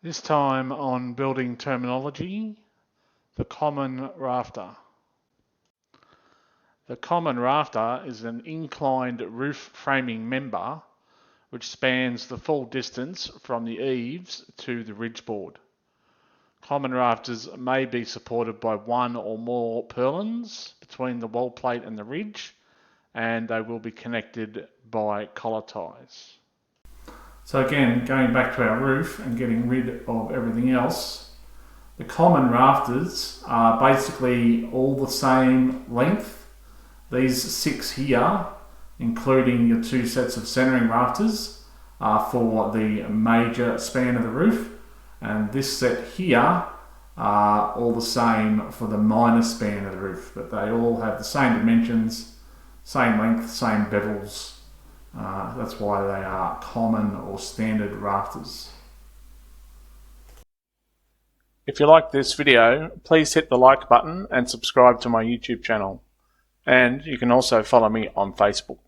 This time on building terminology, the common rafter. The common rafter is an inclined roof framing member which spans the full distance from the eaves to the ridgeboard. Common rafters may be supported by one or more purlins between the wall plate and the ridge, and they will be connected by collar ties. So again, going back to our roof and getting rid of everything else, the common rafters are basically all the same length. These 6 here, including your 2 sets of centering rafters, are for the major span of the roof, and this set here are all the same for the minor span of the roof, but they all have the same dimensions, same length, same bevels. That's why they are common or standard rafters. If you like this video, please hit the like button and subscribe to my YouTube channel. And you can also follow me on Facebook.